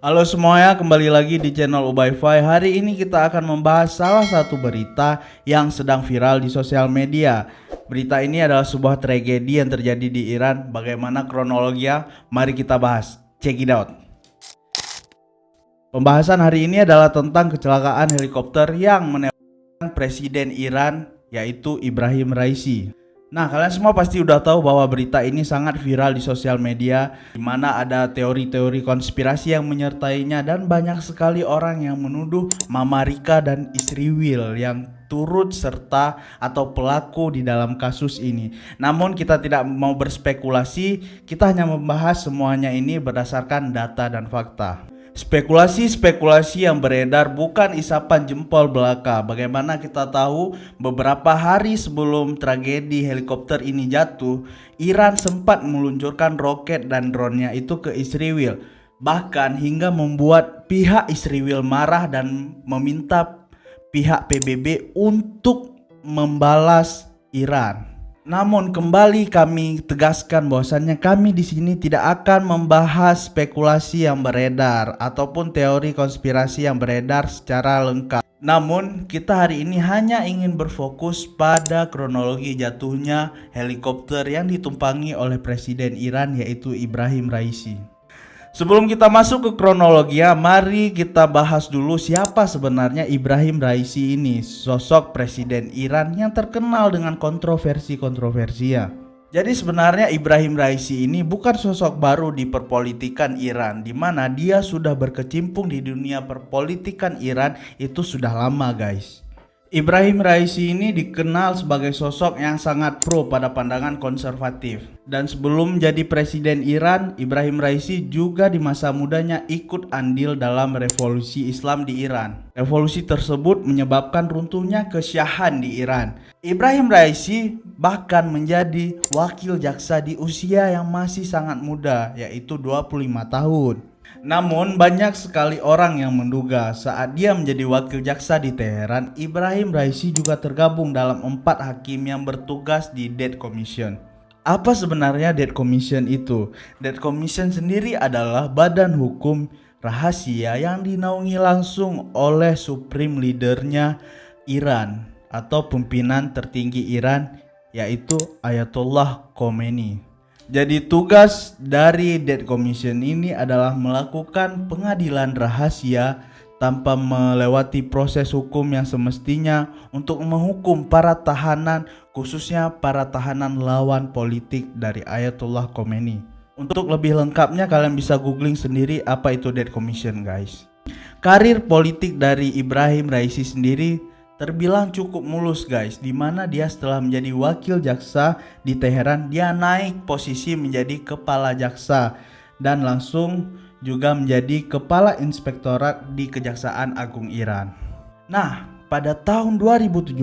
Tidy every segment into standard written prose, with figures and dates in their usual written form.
Halo semuanya, kembali lagi di channel Ubayfy. Hari ini kita akan membahas salah satu berita yang sedang viral di sosial media. Berita ini adalah sebuah tragedi yang terjadi di Iran. Bagaimana kronologinya? Mari kita bahas. Check it out. Pembahasan hari ini adalah tentang kecelakaan helikopter yang menewaskan Presiden Iran, yaitu Ibrahim Raisi. Nah, kalian semua pasti udah tahu bahwa berita ini sangat viral di sosial media, di mana ada teori-teori konspirasi yang menyertainya dan banyak sekali orang yang menuduh Mama Rika dan istri Will yang turut serta atau pelaku di dalam kasus ini. Namun kita tidak mau berspekulasi, kita hanya membahas semuanya ini berdasarkan data dan fakta. Spekulasi-spekulasi yang beredar bukan isapan jempol belaka. Bagaimana kita tahu beberapa hari sebelum tragedi helikopter ini jatuh, Iran sempat meluncurkan roket dan drone-nya itu ke Israel. Bahkan hingga membuat pihak Israel marah dan meminta pihak PBB untuk membalas Iran. Namun kembali kami tegaskan bahwasannya kami di sini tidak akan membahas spekulasi yang beredar ataupun teori konspirasi yang beredar secara lengkap. Namun kita hari ini hanya ingin berfokus pada kronologi jatuhnya helikopter yang ditumpangi oleh Presiden Iran, yaitu Ibrahim Raisi. Sebelum kita masuk ke kronologi, mari kita bahas dulu siapa sebenarnya Ibrahim Raisi ini, sosok presiden Iran yang terkenal dengan kontroversi-kontroversinya. Jadi sebenarnya Ibrahim Raisi ini bukan sosok baru di perpolitikan Iran, di mana dia sudah berkecimpung di dunia perpolitikan Iran itu sudah lama, guys. Ibrahim Raisi ini dikenal sebagai sosok yang sangat pro pada pandangan konservatif. Dan sebelum jadi presiden Iran, Ibrahim Raisi juga di masa mudanya ikut andil dalam revolusi Islam di Iran. Revolusi tersebut menyebabkan runtuhnya kesyahan di Iran. Ibrahim Raisi bahkan menjadi wakil jaksa di usia yang masih sangat muda, yaitu 25 tahun. Namun banyak sekali orang yang menduga saat dia menjadi wakil jaksa di Teheran, Ibrahim Raisi juga tergabung dalam 4 hakim yang bertugas di Death Commission. Apa sebenarnya Death Commission itu? Death Commission sendiri adalah badan hukum rahasia yang dinaungi langsung oleh supreme leadernya Iran atau pimpinan tertinggi Iran, yaitu Ayatollah Khomeini. Jadi tugas dari Death Commission ini adalah melakukan pengadilan rahasia tanpa melewati proses hukum yang semestinya untuk menghukum para tahanan, khususnya para tahanan lawan politik dari Ayatollah Khomeini. Untuk lebih lengkapnya kalian bisa googling sendiri apa itu Death Commission, guys. Karir politik dari Ibrahim Raisi sendiri terbilang cukup mulus, guys, dimana dia setelah menjadi wakil jaksa di Teheran, dia naik posisi menjadi kepala jaksa dan langsung juga menjadi kepala inspektorat di Kejaksaan Agung Iran. Nah, pada tahun 2017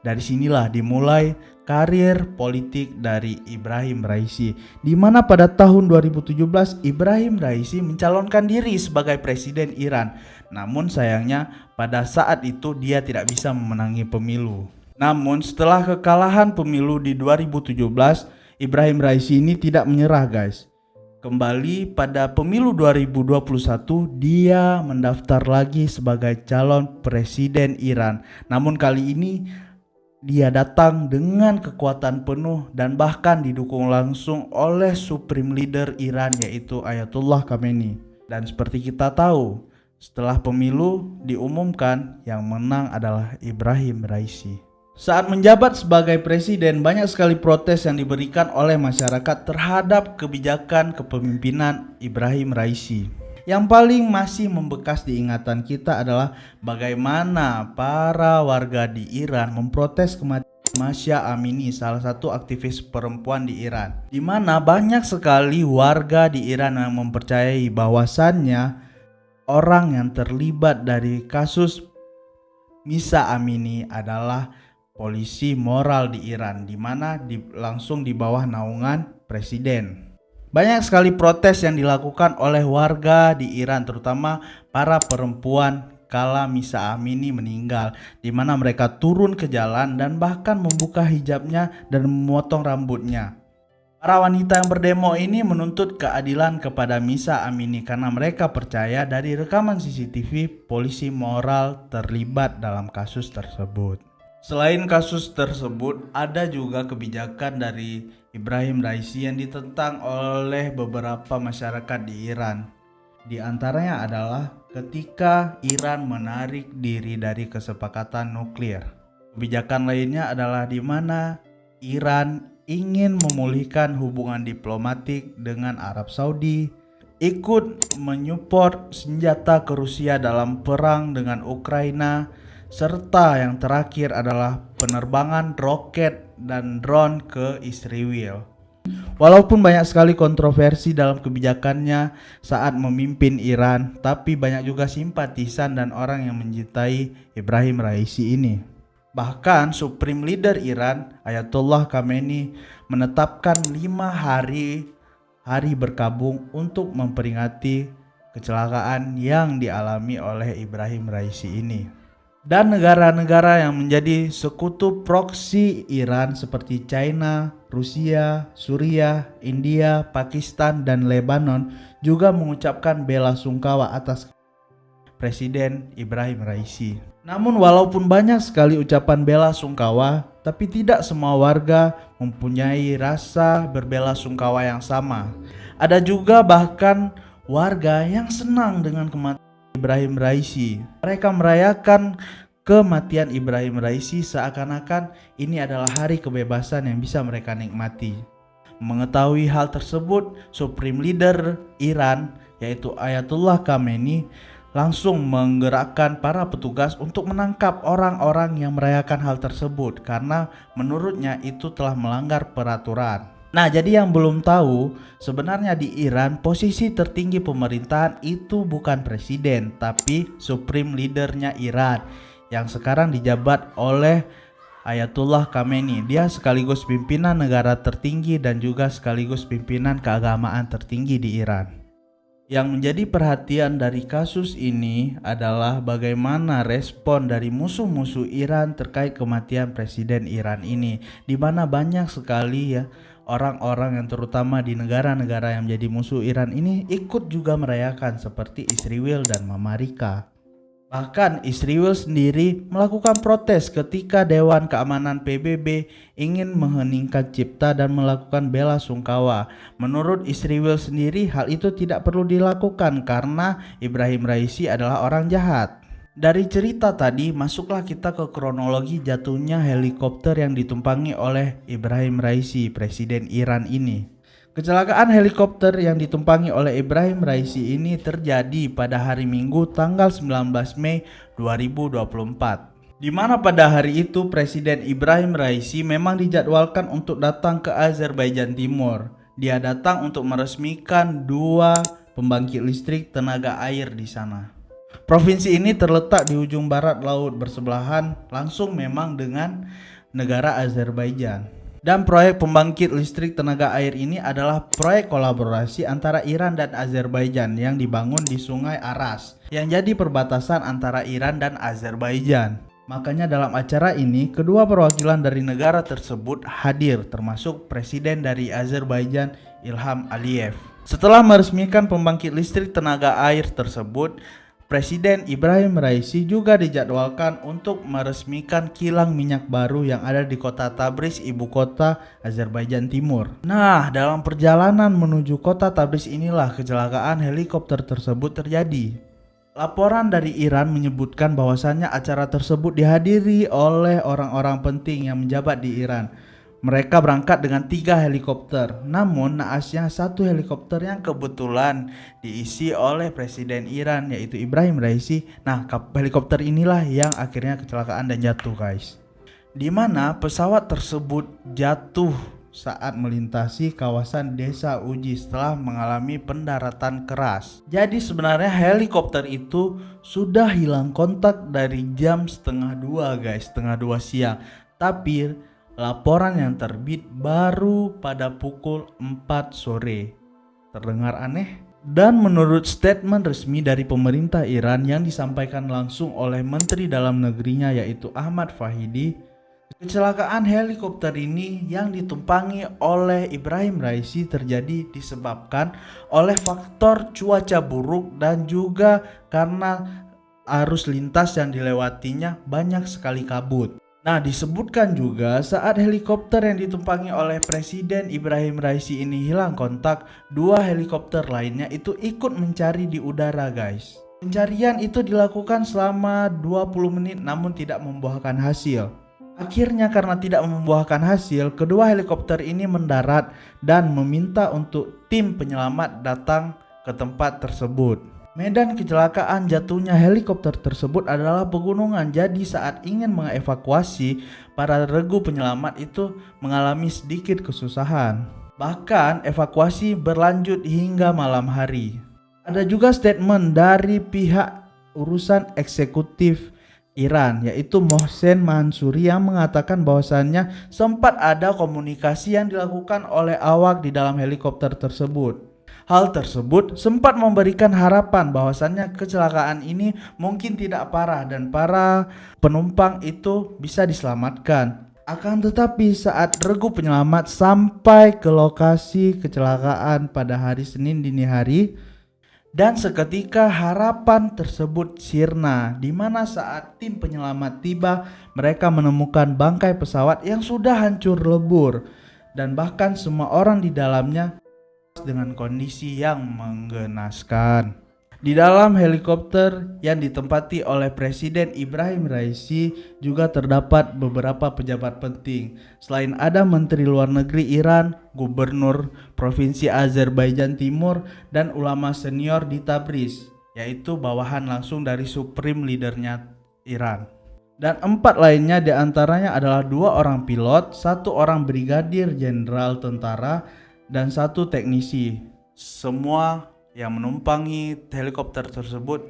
dari sinilah dimulai karir politik dari Ibrahim Raisi, di mana pada tahun 2017 Ibrahim Raisi mencalonkan diri sebagai presiden Iran. Namun sayangnya pada saat itu dia tidak bisa memenangi pemilu. Namun setelah kekalahan pemilu di 2017, Ibrahim Raisi ini tidak menyerah, guys. Kembali pada pemilu 2021 dia mendaftar lagi sebagai calon presiden Iran. Namun kali ini dia datang dengan kekuatan penuh dan bahkan didukung langsung oleh supreme leader Iran, yaitu Ayatollah Khomeini. Dan seperti kita tahu, setelah pemilu diumumkan yang menang adalah Ibrahim Raisi. Saat menjabat sebagai presiden, banyak sekali protes yang diberikan oleh masyarakat terhadap kebijakan kepemimpinan Ibrahim Raisi. Yang paling masih membekas di ingatan kita adalah bagaimana para warga di Iran memprotes kematian Mahsa Amini, salah satu aktivis perempuan di Iran, di mana banyak sekali warga di Iran yang mempercayai bahwasannya orang yang terlibat dari kasus Mahsa Amini adalah polisi moral di Iran, di mana langsung di bawah naungan presiden. Banyak sekali protes yang dilakukan oleh warga di Iran, terutama para perempuan kala Mahsa Amini meninggal, di mana mereka turun ke jalan dan bahkan membuka hijabnya dan memotong rambutnya. Para wanita yang berdemo ini menuntut keadilan kepada Misa Amini karena mereka percaya dari rekaman CCTV polisi moral terlibat dalam kasus tersebut. Selain kasus tersebut, ada juga kebijakan dari Ibrahim Raisi yang ditentang oleh beberapa masyarakat di Iran. Di antaranya adalah ketika Iran menarik diri dari kesepakatan nuklir. Kebijakan lainnya adalah di mana Iran ingin memulihkan hubungan diplomatik dengan Arab Saudi, ikut menyupport senjata ke Rusia dalam perang dengan Ukraina, serta yang terakhir adalah penerbangan roket dan drone ke Israel. Walaupun banyak sekali kontroversi dalam kebijakannya saat memimpin Iran, tapi banyak juga simpatisan dan orang yang mencintai Ibrahim Raisi ini. Bahkan Supreme Leader Iran Ayatollah Khamenei menetapkan 5 hari berkabung untuk memperingati kecelakaan yang dialami oleh Ibrahim Raisi ini. Dan negara-negara yang menjadi sekutu proksi Iran seperti China, Rusia, Suriah, India, Pakistan, dan Lebanon juga mengucapkan bela sungkawa atas Presiden Ibrahim Raisi. Namun walaupun banyak sekali ucapan bela sungkawa, tapi tidak semua warga mempunyai rasa berbela sungkawa yang sama. Ada juga bahkan warga yang senang dengan kematian Ibrahim Raisi. Mereka merayakan kematian Ibrahim Raisi seakan-akan ini adalah hari kebebasan yang bisa mereka nikmati. Mengetahui hal tersebut, Supreme Leader Iran yaitu Ayatollah Khamenei langsung menggerakkan para petugas untuk menangkap orang-orang yang merayakan hal tersebut karena menurutnya itu telah melanggar peraturan. Nah, jadi yang belum tahu, sebenarnya di Iran posisi tertinggi pemerintahan itu bukan presiden, tapi supreme leadernya Iran yang sekarang dijabat oleh Ayatollah Khamenei. Dia sekaligus pimpinan negara tertinggi dan juga sekaligus pimpinan keagamaan tertinggi di Iran. Yang menjadi perhatian dari kasus ini adalah bagaimana respon dari musuh-musuh Iran terkait kematian presiden Iran ini, di mana banyak sekali ya orang-orang yang terutama di negara-negara yang menjadi musuh Iran ini ikut juga merayakan seperti Israel dan Mama Rika. Bahkan Israel sendiri melakukan protes ketika Dewan Keamanan PBB ingin mengheningkan cipta dan melakukan bela sungkawa. Menurut Israel sendiri hal itu tidak perlu dilakukan karena Ibrahim Raisi adalah orang jahat. Dari cerita tadi masuklah kita ke kronologi jatuhnya helikopter yang ditumpangi oleh Ibrahim Raisi, presiden Iran ini. Kecelakaan helikopter yang ditumpangi oleh Ibrahim Raisi ini terjadi pada hari Minggu tanggal 19 Mei 2024. Di mana pada hari itu Presiden Ibrahim Raisi memang dijadwalkan untuk datang ke Azerbaijan Timur. Dia datang untuk meresmikan 2 pembangkit listrik tenaga air di sana. Provinsi ini terletak di ujung barat laut bersebelahan langsung memang dengan negara Azerbaijan. Dan proyek pembangkit listrik tenaga air ini adalah proyek kolaborasi antara Iran dan Azerbaijan yang dibangun di Sungai Aras yang jadi perbatasan antara Iran dan Azerbaijan. Makanya dalam acara ini kedua perwakilan dari negara tersebut hadir termasuk Presiden dari Azerbaijan Ilham Aliyev. Setelah meresmikan pembangkit listrik tenaga air tersebut, Presiden Ibrahim Raisi juga dijadwalkan untuk meresmikan kilang minyak baru yang ada di kota Tabriz, ibu kota Azerbaijan Timur. Nah, dalam perjalanan menuju kota Tabriz inilah kecelakaan helikopter tersebut terjadi. Laporan dari Iran menyebutkan bahwasannya acara tersebut dihadiri oleh orang-orang penting yang menjabat di Iran. Mereka berangkat dengan 3 helikopter, namun naasnya 1 helikopter yang kebetulan diisi oleh Presiden Iran yaitu Ibrahim Raisi. Nah, helikopter inilah yang akhirnya kecelakaan dan jatuh guys. Dimana pesawat tersebut jatuh saat melintasi kawasan desa Uji setelah mengalami pendaratan keras. Jadi sebenarnya helikopter itu sudah hilang kontak dari jam 1:30 guys, 1:30 siang. Tapi laporan yang terbit baru pada pukul 4 sore. Terdengar aneh? Dan menurut statement resmi dari pemerintah Iran yang disampaikan langsung oleh Menteri Dalam Negerinya yaitu Ahmad Fahidi, Kecelakaan helikopter ini yang ditumpangi oleh Ibrahim Raisi terjadi disebabkan oleh faktor cuaca buruk dan juga karena arus lintas yang dilewatinya banyak sekali kabut. Nah, disebutkan juga saat helikopter yang ditumpangi oleh Presiden Ibrahim Raisi ini hilang kontak, dua helikopter lainnya itu ikut mencari di udara, guys. Pencarian itu dilakukan selama 20 menit namun tidak membuahkan hasil. Akhirnya karena tidak membuahkan hasil, kedua helikopter ini mendarat dan meminta untuk tim penyelamat datang ke tempat tersebut. Medan kecelakaan jatuhnya helikopter tersebut adalah pegunungan, jadi saat ingin mengevakuasi, para regu penyelamat itu mengalami sedikit kesusahan. Bahkan evakuasi berlanjut hingga malam hari. Ada juga statement dari pihak urusan eksekutif Iran, yaitu Mohsen Mansuri, yang mengatakan bahwasannya sempat ada komunikasi yang dilakukan oleh awak di dalam helikopter tersebut. Hal tersebut sempat memberikan harapan bahwasannya kecelakaan ini mungkin tidak parah dan para penumpang itu bisa diselamatkan. Akan tetapi saat regu penyelamat sampai ke lokasi kecelakaan pada hari Senin dini hari, dan seketika harapan tersebut sirna, di mana saat tim penyelamat tiba, mereka menemukan bangkai pesawat yang sudah hancur lebur dan bahkan semua orang di dalamnya dengan kondisi yang menggenaskan. Di dalam helikopter yang ditempati oleh Presiden Ibrahim Raisi juga terdapat beberapa pejabat penting. Selain ada Menteri Luar Negeri Iran, Gubernur Provinsi Azerbaijan Timur, dan ulama senior di Tabriz, yaitu bawahan langsung dari Supreme Leadernya Iran. Dan 4 lainnya diantaranya adalah 2 orang pilot, 1 orang brigadir jenderal tentara, dan 1 teknisi. Semua yang menumpangi helikopter tersebut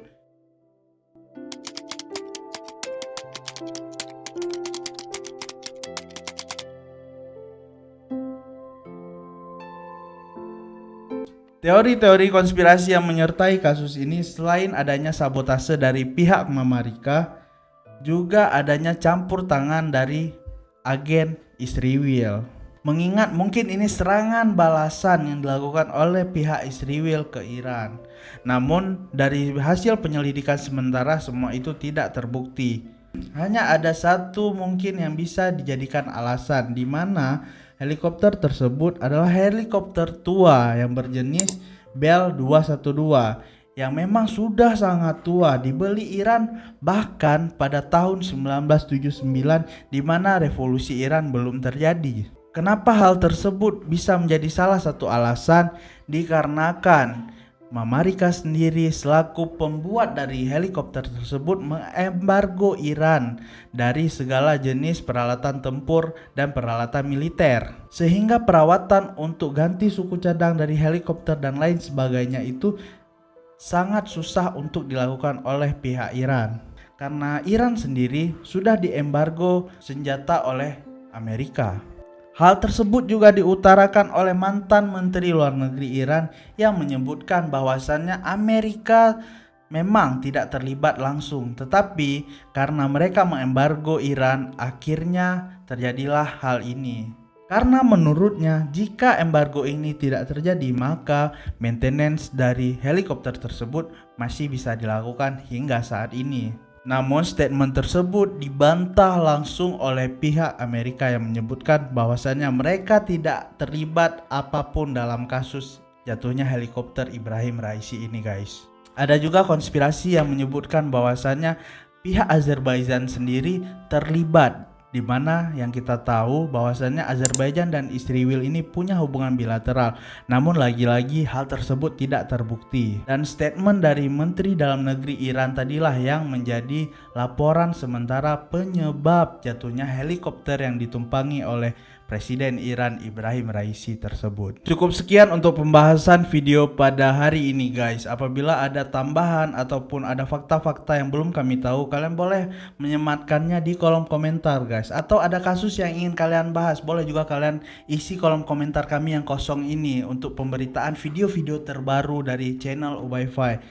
teori-teori konspirasi yang menyertai kasus ini selain adanya sabotase dari pihak Amerika, juga adanya campur tangan dari agen Israel. Mengingat mungkin ini serangan balasan yang dilakukan oleh pihak Israel ke Iran. Namun dari hasil penyelidikan sementara semua itu tidak terbukti. Hanya ada satu mungkin yang bisa dijadikan alasan, di mana helikopter tersebut adalah helikopter tua yang berjenis Bell 212 yang memang sudah sangat tua, dibeli Iran bahkan pada tahun 1979 di mana revolusi Iran belum terjadi. Kenapa hal tersebut bisa menjadi salah satu alasan? Dikarenakan Amerika sendiri selaku pembuat dari helikopter tersebut mengembargo Iran dari segala jenis peralatan tempur dan peralatan militer, sehingga perawatan untuk ganti suku cadang dari helikopter dan lain sebagainya itu sangat susah untuk dilakukan oleh pihak Iran, karena Iran sendiri sudah diembargo senjata oleh Amerika. Hal tersebut juga diutarakan oleh mantan Menteri Luar Negeri Iran yang menyebutkan bahwasannya Amerika memang tidak terlibat langsung, tetapi karena mereka mengembargo Iran, akhirnya terjadilah hal ini. Karena menurutnya jika embargo ini tidak terjadi, maka maintenance dari helikopter tersebut masih bisa dilakukan hingga saat ini. Namun statement tersebut dibantah langsung oleh pihak Amerika yang menyebutkan bahwasannya mereka tidak terlibat apapun dalam kasus jatuhnya helikopter Ibrahim Raisi ini, guys. Ada juga konspirasi yang menyebutkan bahwasannya pihak Azerbaijan sendiri terlibat, di mana yang kita tahu bahwasannya Azerbaijan dan Israel ini punya hubungan bilateral. Namun lagi-lagi hal tersebut tidak terbukti. Dan statement dari Menteri Dalam Negeri Iran tadilah yang menjadi laporan sementara penyebab jatuhnya helikopter yang ditumpangi oleh Presiden Iran Ibrahim Raisi tersebut. Cukup sekian untuk pembahasan video pada hari ini, guys. Apabila ada tambahan ataupun ada fakta-fakta yang belum kami tahu, kalian boleh menyematkannya di kolom komentar, guys. Atau ada kasus yang ingin kalian bahas, boleh juga kalian isi kolom komentar kami yang kosong ini untuk pemberitaan video-video terbaru dari channel Ubayfy.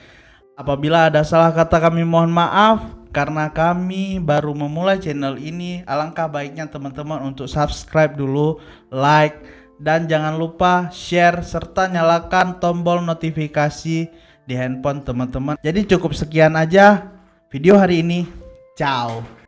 Apabila ada salah kata kami mohon maaf. karena kami baru memulai channel ini, alangkah baiknya teman-teman untuk subscribe dulu, like, dan jangan lupa share serta nyalakan tombol notifikasi di handphone teman-teman. Jadi cukup sekian aja video hari ini. Ciao.